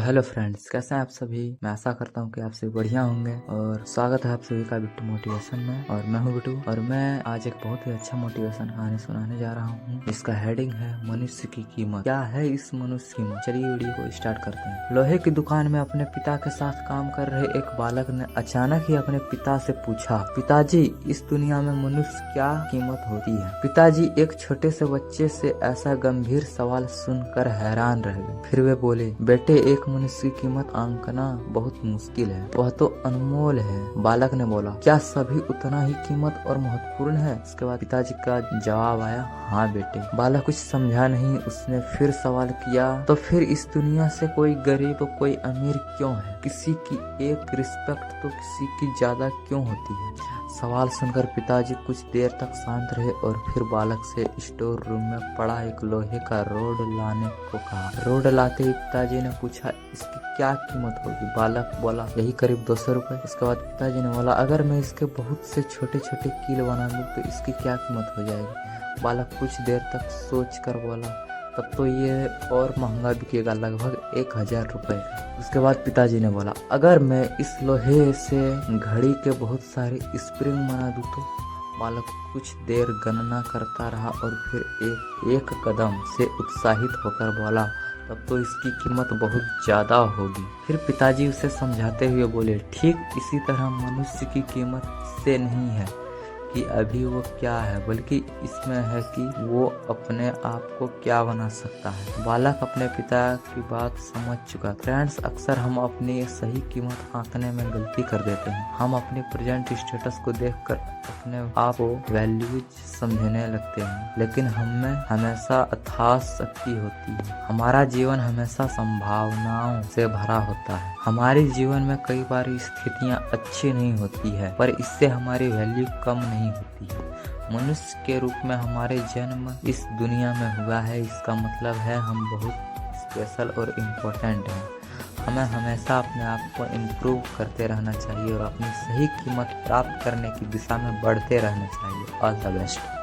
Hello friends, कैसे हैं आप सभी। मैं आशा करता हूं कि आप सभी बढ़िया होंगे और स्वागत है आप सभी का बिट्टू मोटिवेशन में। और मैं हूं बिट्टू और मैं आज एक बहुत ही अच्छा मोटिवेशन कहानी सुनाने जा रहा हूं। इसका हेडिंग है मनुष्य की कीमत। क्या है इस मनुष्य की कीमत। चलिए वीडियो को स्टार्ट करते हैं। लोहे की दुकान में अपने पिता के साथ काम कर रहे एक बालक ने अचानक ही अपने पिता से पूछा, पिताजी इस दुनिया में मनुष्य क्या कीमत होती है। पिताजी एक छोटे से बच्चे से ऐसा गंभीर सवाल सुनकर हैरान रह गए। फिर वे बोले, बेटे एक मनुष्य की कीमत आंकना बहुत मुश्किल है, वह तो अनमोल है। बालक ने बोला, क्या सभी उतना ही कीमत और महत्वपूर्ण है। इसके बाद पिताजी का जवाब आया, हाँ बेटे। बालक कुछ समझा नहीं। उसने फिर सवाल किया, तो फिर इस दुनिया से कोई गरीब तो कोई अमीर क्यों है। किसी की एक रिस्पेक्ट तो किसी की ज्यादा क्यों होती है। सवाल सुनकर पिताजी कुछ देर तक शांत रहे और फिर बालक से स्टोर रूम में पड़ा एक लोहे का रोड लाने को कहा। रोड लाते ही पिताजी ने पूछा, इसकी क्या कीमत होगी। बालक बोला, यही करीब 200 रुपए। इसके बाद पिताजी ने बोला, अगर मैं इसके बहुत से छोटे छोटे कील बना दूं तो इसकी क्या कीमत हो जाएगी। बालक कुछ देर तक सोच कर बोला, तब तो ये और महंगा बिकेगा, लगभग 1000 रुपए। उसके बाद पिताजी ने बोला, अगर मैं इस लोहे से घड़ी के बहुत सारे स्प्रिंग बना दूं तो। बालक कुछ देर गणना करता रहा और फिर एक कदम से उत्साहित होकर बोला, तब तो इसकी कीमत बहुत ज्यादा होगी। फिर पिताजी उसे समझाते हुए बोले, ठीक इसी तरह मनुष्य की कीमत इससे नहीं है कि अभी वो क्या है, बल्कि इसमें है कि वो अपने आप को क्या बना सकता है। बालक अपने पिता की बात समझ चुका। फ्रेंड्स, अक्सर हम अपनी सही कीमत आंकने में गलती कर देते हैं। हम अपने प्रेजेंट स्टेटस को देखकर अपने आप को वैल्यूज समझने लगते हैं, लेकिन हमें हमेशा अथाह शक्ति होती है। हमारा जीवन हमेशा संभावनाओं से भरा होता है। हमारे जीवन में कई बार स्थितियाँ अच्छी नहीं होती है, पर इससे हमारी वैल्यू कम नहीं होती है। मनुष्य के रूप में हमारे जन्म इस दुनिया में हुआ है, इसका मतलब है हम बहुत स्पेशल और इम्पोर्टेंट हैं। हमें हमेशा अपने आप को इम्प्रूव करते रहना चाहिए और अपनी सही कीमत प्राप्त करने की दिशा में बढ़ते रहना चाहिए। All the best.